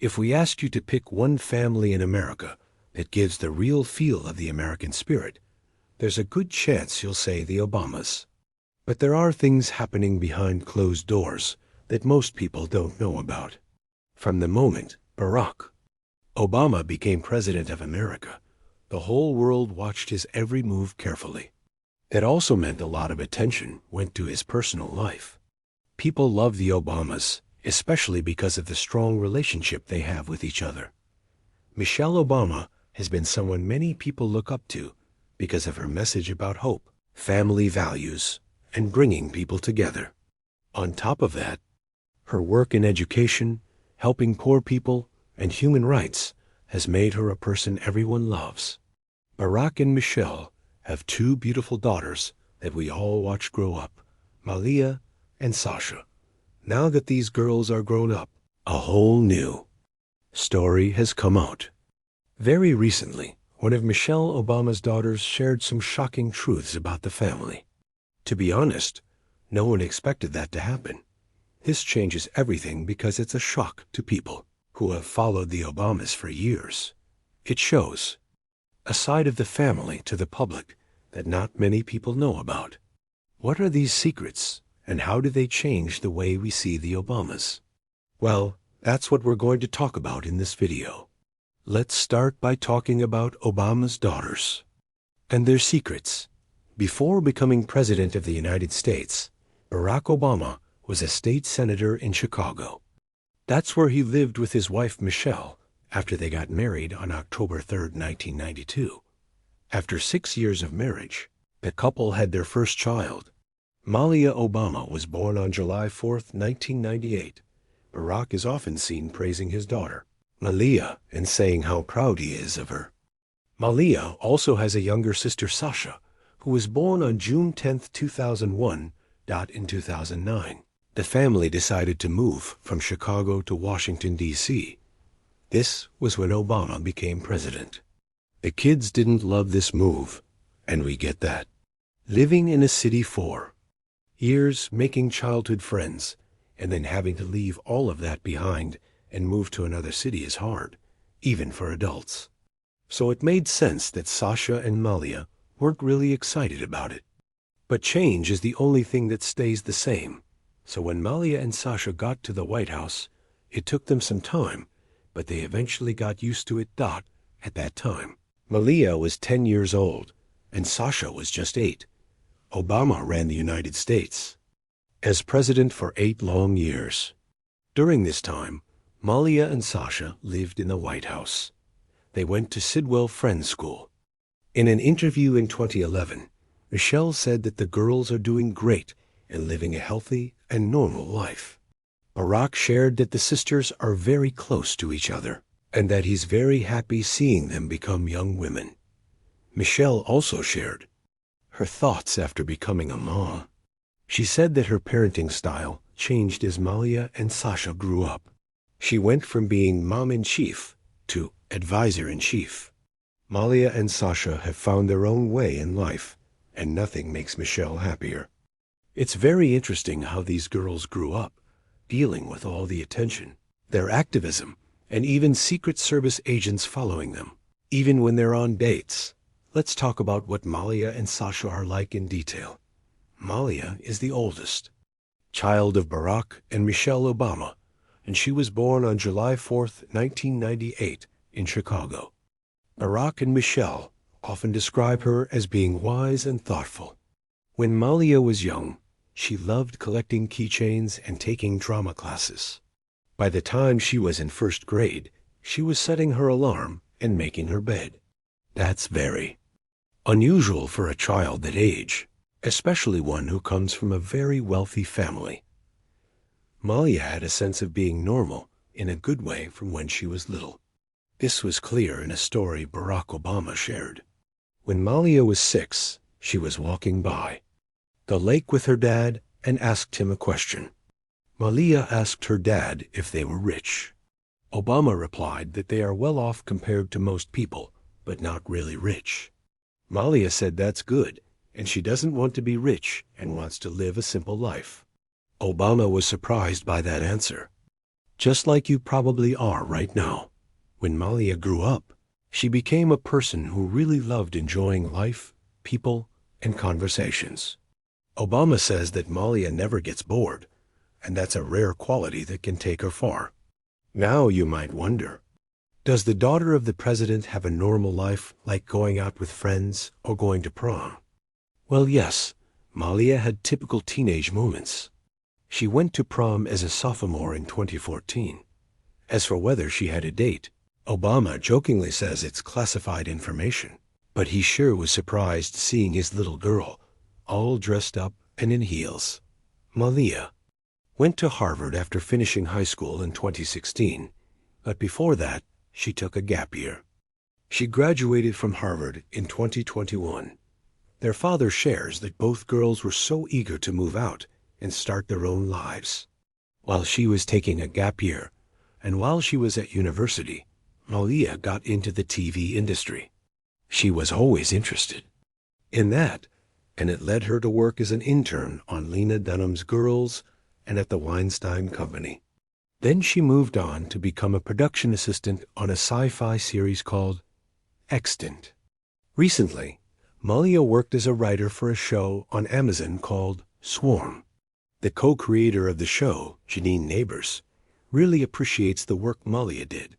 If we ask you to pick one family in America that gives the real feel of the American spirit, there's a good chance you'll say the Obamas. But there are things happening behind closed doors that most people don't know about. From the moment Barack Obama became president of America, the whole world watched his every move carefully. That also meant a lot of attention went to his personal life. People love the Obamas, especially because of the strong relationship they have with each other. Michelle Obama has been someone many people look up to because of her message about hope, family values, and bringing people together. On top of that, her work in education, helping poor people, and human rights has made her a person everyone loves. Barack and Michelle have two beautiful daughters that we all watch grow up, Malia and Sasha. Now that these girls are grown up, a whole new story has come out. Very recently, one of Michelle Obama's daughters shared some shocking truths about the family. To be honest, no one expected that to happen. This changes everything because it's a shock to people who have followed the Obamas for years. It shows a side of the family to the public that not many people know about. What are these secrets, and how do they change the way we see the Obamas? Well, that's what we're going to talk about in this video. Let's start by talking about Obama's daughters and their secrets. Before becoming President of the United States, Barack Obama was a state senator in Chicago. That's where he lived with his wife Michelle after they got married on October 3, 1992. After 6 years of marriage, the couple had their first child. Malia Obama was born on July 4, 1998. Barack is often seen praising his daughter, Malia, and saying how proud he is of her. Malia also has a younger sister, Sasha, who was born on June 10, 2001. In 2009, the family decided to move from Chicago to Washington, D.C. This was when Obama became president. The kids didn't love this move, and we get that. Living in a city for years, making childhood friends, and then having to leave all of that behind and move to another city is hard, even for adults. So it made sense that Sasha and Malia weren't really excited about it. But change is the only thing that stays the same. So when Malia and Sasha got to the White House, it took them some time, but they eventually got used to it. At that time, Malia was 10 years old, and Sasha was just 8. Obama ran the United States as president for 8 long years. During this time, Malia and Sasha lived in the White House. They went to Sidwell Friends School. In an interview in 2011, Michelle said that the girls are doing great and living a healthy and normal life. Barack shared that the sisters are very close to each other and that he's very happy seeing them become young women. Michelle also shared her thoughts after becoming a mom. She said that her parenting style changed as Malia and Sasha grew up. She went from being mom-in-chief to advisor-in-chief. Malia and Sasha have found their own way in life, and nothing makes Michelle happier. It's very interesting how these girls grew up, dealing with all the attention, their activism, and even Secret Service agents following them, even when they're on dates. Let's talk about what Malia and Sasha are like in detail. Malia is the oldest, child of Barack and Michelle Obama, and she was born on July 4, 1998, in Chicago. Barack and Michelle often describe her as being wise and thoughtful. When Malia was young, she loved collecting keychains and taking drama classes. By the time she was in first grade, she was setting her alarm and making her bed. That's very unusual for a child that age, especially one who comes from a very wealthy family. Malia had a sense of being normal in a good way from when she was little. This was clear in a story Barack Obama shared. When Malia was 6, she was walking by the lake with her dad and asked him a question. Malia asked her dad if they were rich. Obama replied that they are well off compared to most people, but not really rich. Malia said that's good, and she doesn't want to be rich and wants to live a simple life. Obama was surprised by that answer. just like you probably are right now. When Malia grew up, she became a person who really loved enjoying life, people, and conversations. Obama says that Malia never gets bored, and that's a rare quality that can take her far. Now you might wonder, does the daughter of the president have a normal life like going out with friends or going to prom? Well, yes, Malia had typical teenage moments. She went to prom as a sophomore in 2014. As for whether she had a date, Obama jokingly says it's classified information, but he sure was surprised seeing his little girl, all dressed up and in heels. Malia went to Harvard after finishing high school in 2016, but before that, she took a gap year. She graduated from Harvard in 2021. Their father shares that both girls were so eager to move out and start their own lives. While she was taking a gap year, and while she was at university, Malia got into the TV industry. She was always interested in that, and it led her to work as an intern on Lena Dunham's Girls and at the Weinstein Company. Then she moved on to become a production assistant on a sci-fi series called Extant. Recently, Malia worked as a writer for a show on Amazon called Swarm. The co-creator of the show, Janine Neighbors, really appreciates the work Malia did.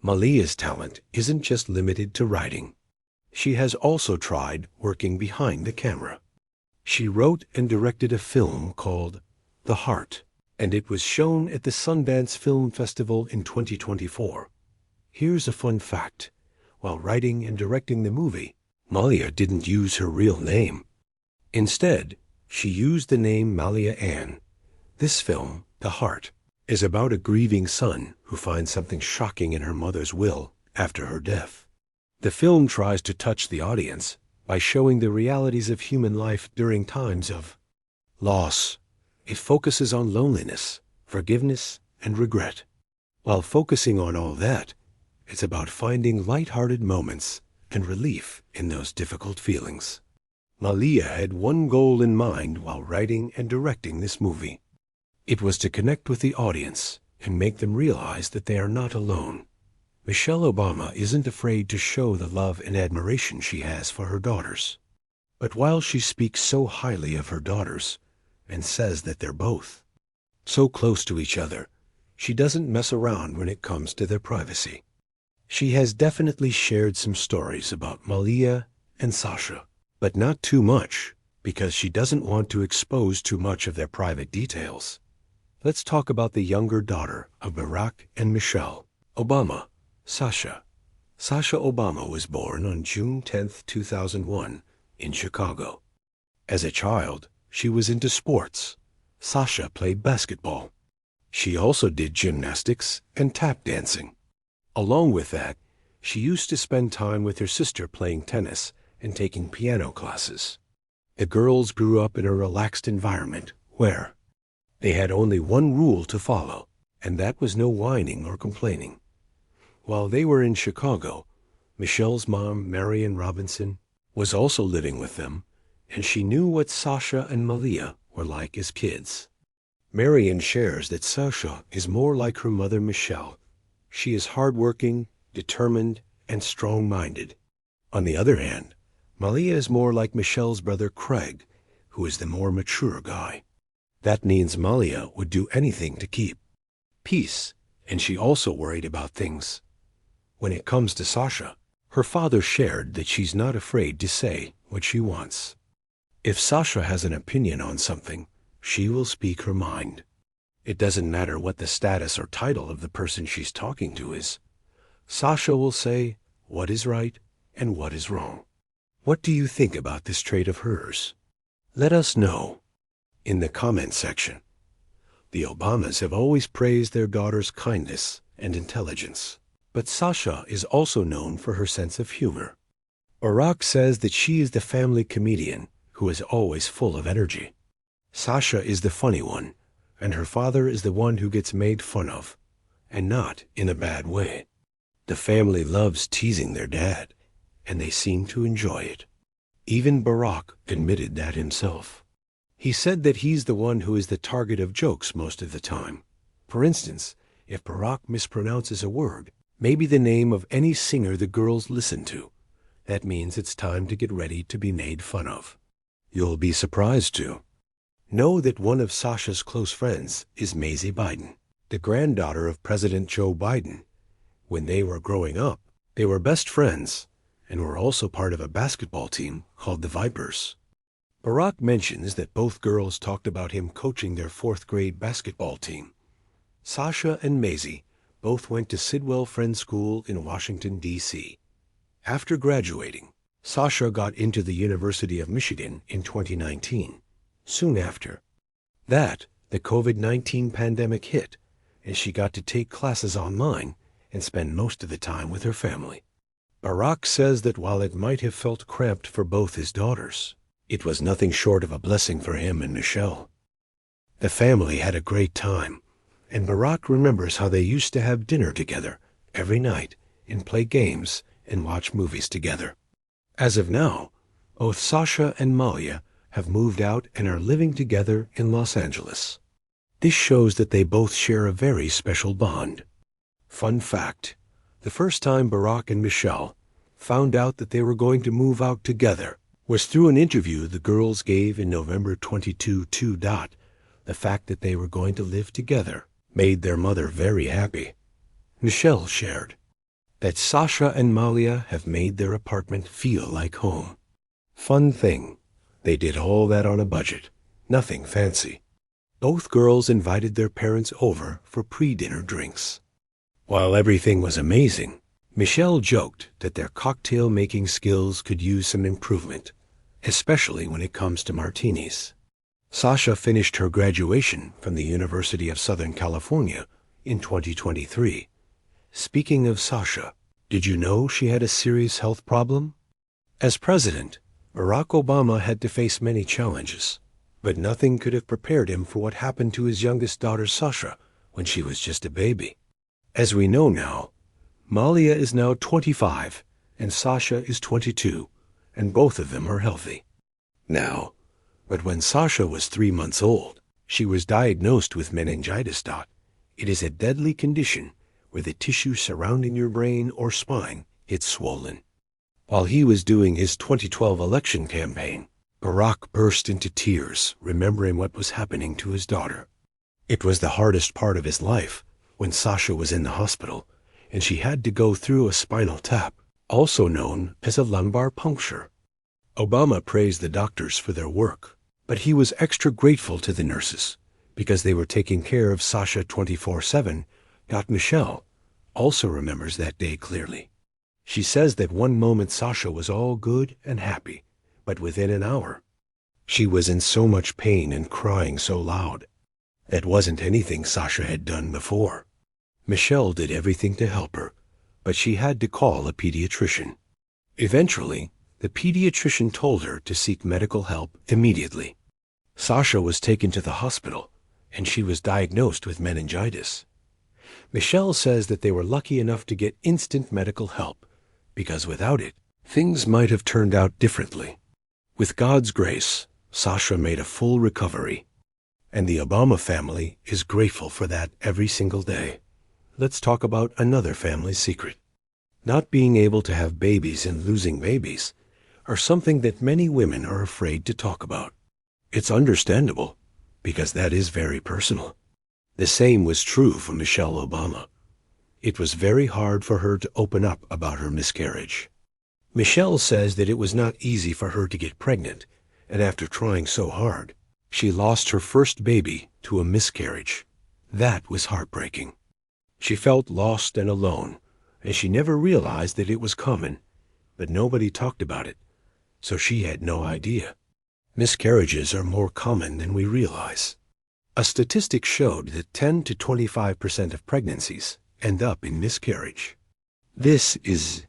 Malia's talent isn't just limited to writing. She has also tried working behind the camera. She wrote and directed a film called The Heart, and it was shown at the Sundance Film Festival in 2024. Here's a fun fact. While writing and directing the movie, Malia didn't use her real name. Instead, she used the name Malia Ann. This film, The Heart, is about a grieving son who finds something shocking in her mother's will after her death. The film tries to touch the audience by showing the realities of human life during times of loss. It focuses on loneliness, forgiveness, and regret. While focusing on all that, it's about finding light-hearted moments and relief in those difficult feelings. Malia had one goal in mind while writing and directing this movie. It was to connect with the audience and make them realize that they are not alone. Michelle Obama isn't afraid to show the love and admiration she has for her daughters. But while she speaks so highly of her daughters and says that they're both so close to each other, she doesn't mess around when it comes to their privacy. She has definitely shared some stories about Malia and Sasha, but not too much, because she doesn't want to expose too much of their private details. Let's talk about the younger daughter of Barack and Michelle Obama, Sasha. Sasha Obama was born on June 10, 2001, in Chicago. As a child, she was into sports. Sasha played basketball. She also did gymnastics and tap dancing. Along with that, she used to spend time with her sister playing tennis and taking piano classes. The girls grew up in a relaxed environment where they had only one rule to follow, and that was no whining or complaining. While they were in Chicago, Michelle's mom, Marion Robinson, was also living with them, and she knew what Sasha and Malia were like as kids. Marion shares that Sasha is more like her mother Michelle. She is hardworking, determined, and strong-minded. On the other hand, Malia is more like Michelle's brother Craig, who is the more mature guy. That means Malia would do anything to keep peace, and she also worried about things. When it comes to Sasha, her father shared that she's not afraid to say what she wants. If Sasha has an opinion on something, she will speak her mind. It doesn't matter what the status or title of the person she's talking to is. Sasha will say what is right and what is wrong. What do you think about this trait of hers? Let us know in the comment section. The Obamas have always praised their daughter's kindness and intelligence, but Sasha is also known for her sense of humor. Barack says that she is the family comedian who is always full of energy. Sasha is the funny one, and her father is the one who gets made fun of, and not in a bad way. The family loves teasing their dad, and they seem to enjoy it. Even Barack admitted that himself. He said that he's the one who is the target of jokes most of the time. For instance, If Barack mispronounces a word, maybe the name of any singer the girls listen to, that means it's time to get ready to be made fun of. You'll be surprised to know that one of Sasha's close friends is Maisie Biden, the granddaughter of President Joe Biden. When they were growing up, they were best friends and were also part of a basketball team called the Vipers. Barack mentions that both girls talked about him coaching their fourth-grade basketball team. Sasha and Maisie both went to Sidwell Friends School in Washington, D.C. After graduating, Sasha got into the University of Michigan in 2019. Soon after that, the COVID-19 pandemic hit, and she got to take classes online and spend most of the time with her family. Barack says that while it might have felt cramped for both his daughters, it was nothing short of a blessing for him and Michelle. The family had a great time, and Barack remembers how they used to have dinner together every night and play games and watch movies together. As of now, both Sasha and Malia have moved out and are living together in Los Angeles. This shows that they both share a very special bond. Fun fact, the first time Barack and Michelle found out that they were going to move out together was through an interview the girls gave in November 22. The fact that they were going to live together made their mother very happy. Michelle shared that Sasha and Malia have made their apartment feel like home. Fun thing, they did all that on a budget, nothing fancy. Both girls invited their parents over for pre-dinner drinks. While everything was amazing, Michelle joked that their cocktail-making skills could use some improvement, especially when it comes to martinis. Sasha finished her graduation from the University of Southern California in 2023. Speaking of Sasha, did you know she had a serious health problem? As president, Barack Obama had to face many challenges, but nothing could have prepared him for what happened to his youngest daughter Sasha when she was just a baby. As we know now, Malia is now 25 and Sasha is 22, and both of them are healthy now. But when Sasha was 3 months old, she was diagnosed with meningitis. It is a deadly condition where the tissue surrounding your brain or spine gets swollen. While he was doing his 2012 election campaign, Barack burst into tears, remembering what was happening to his daughter. It was the hardest part of his life when Sasha was in the hospital, and she had to go through a spinal tap, also known as a lumbar puncture. Obama praised the doctors for their work, but he was extra grateful to the nurses because they were taking care of Sasha 24/7. Michelle also remembers that day clearly. She says that one moment Sasha was all good and happy, but within an hour, she was in so much pain and crying so loud. It wasn't anything Sasha had done before. Michelle did everything to help her, but she had to call a pediatrician. Eventually, the pediatrician told her to seek medical help immediately. Sasha was taken to the hospital, and she was diagnosed with meningitis. Michelle says that they were lucky enough to get instant medical help, because without it, things might have turned out differently. With God's grace, Sasha made a full recovery, and the Obama family is grateful for that every single day. Let's talk about another family secret. Not being able to have babies and losing babies are something that many women are afraid to talk about. It's understandable, because that is very personal. The same was true for Michelle Obama. It was very hard for her to open up about her miscarriage. Michelle says that it was not easy for her to get pregnant, and after trying so hard, she lost her first baby to a miscarriage. That was heartbreaking. She felt lost and alone, and she never realized that it was common, but nobody talked about it, so she had no idea. Miscarriages are more common than we realize. A statistic showed that 10 to 25% of pregnancies end up in miscarriage. This is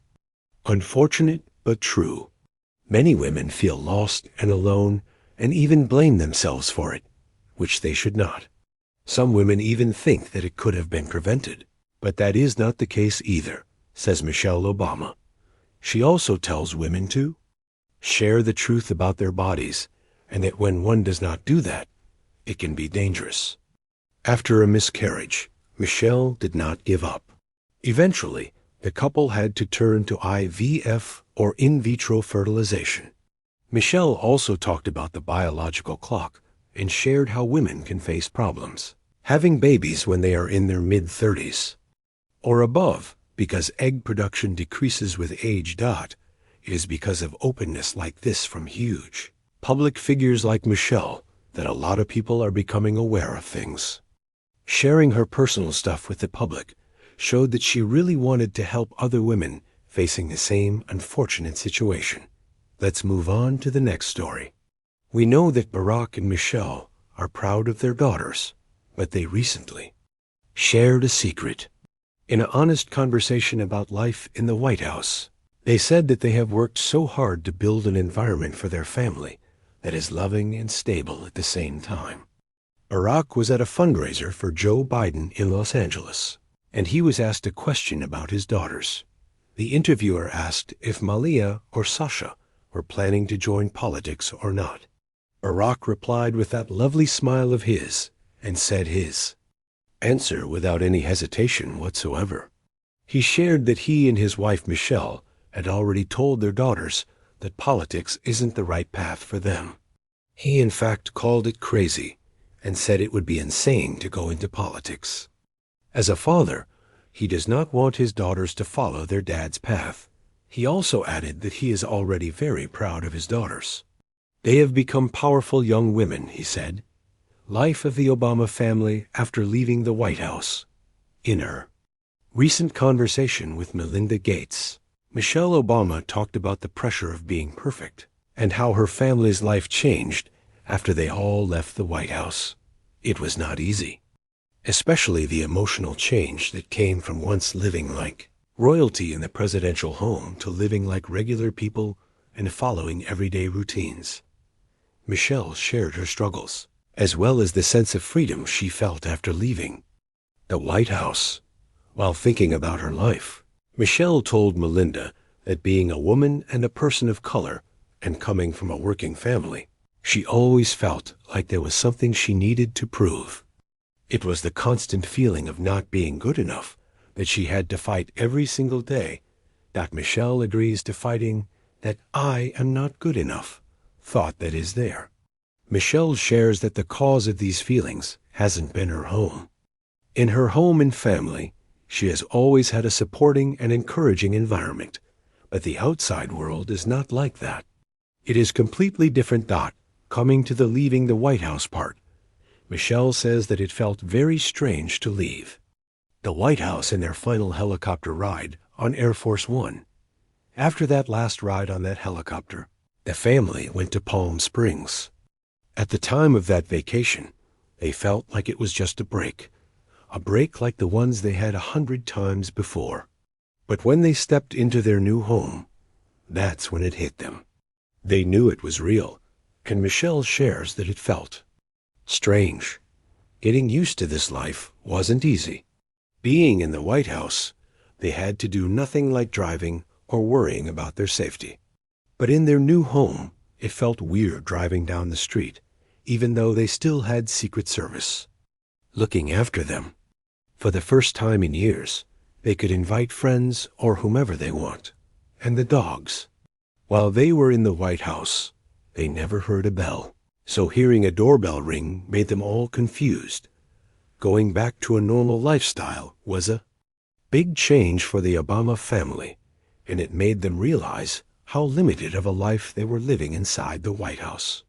unfortunate but true. Many women feel lost and alone and even blame themselves for it, which they should not. Some women even think that it could have been prevented, but that is not the case either, says Michelle Obama. She also tells women to share the truth about their bodies, and that when one does not do that, it can be dangerous. After a miscarriage, Michelle did not give up. Eventually, the couple had to turn to IVF, or in vitro fertilization. Michelle also talked about the biological clock and shared how women can face problems having babies when they are in their mid-30s or above, because egg production decreases with age. It is because of openness like this from huge public figures like Michelle that a lot of people are becoming aware of things. Sharing her personal stuff with the public showed that she really wanted to help other women facing the same unfortunate situation. Let's move on to the next story. We know that Barack and Michelle are proud of their daughters, but they recently shared a secret. In an honest conversation about life in the White House, they said that they have worked so hard to build an environment for their family that is loving and stable at the same time. Barack was at a fundraiser for Joe Biden in Los Angeles, and he was asked a question about his daughters. The interviewer asked if Malia or Sasha were planning to join politics or not. Barack replied with that lovely smile of his and said his answer without any hesitation whatsoever. He shared that he and his wife Michelle had already told their daughters that politics isn't the right path for them. He in fact called it crazy and said it would be insane to go into politics. As a father, he does not want his daughters to follow their dad's path. He also added that he is already very proud of his daughters. They have become powerful young women, he said. Life of the Obama family after leaving the White House. In her recent conversation with Melinda Gates, Michelle Obama talked about the pressure of being perfect and how her family's life changed after they all left the White House. It was not easy, especially the emotional change that came from once living like royalty in the presidential home to living like regular people and following everyday routines. Michelle shared her struggles, as well as the sense of freedom she felt after leaving the White House. While thinking about her life, Michelle told Melinda that being a woman and a person of color and coming from a working family, she always felt like there was something she needed to prove. It was the constant feeling of not being good enough that she had to fight every single day. That Michelle agrees to fighting that I am not good enough thought that is there. Michelle shares that the cause of these feelings hasn't been her home. In her home and family, she has always had a supporting and encouraging environment, but the outside world is not like that. It is completely different. Coming to the leaving the White House part, Michelle says that it felt very strange to leave the White House in their final helicopter ride on Air Force One. After that last ride on that helicopter, the family went to Palm Springs. At the time of that vacation, they felt like it was just a break like the ones they had 100 times before. But when they stepped into their new home, that's when it hit them. They knew it was real, and Michelle shares that it felt strange. Getting used to this life wasn't easy. Being in the White House, they had to do nothing like driving or worrying about their safety. But in their new home, it felt weird driving down the street, even though they still had Secret Service looking after them. For the first time in years, they could invite friends or whomever they want, and the dogs. While they were in the White House, they never heard a bell, so hearing a doorbell ring made them all confused. Going back to a normal lifestyle was a big change for the Obama family, and it made them realize how limited of a life they were living inside the White House.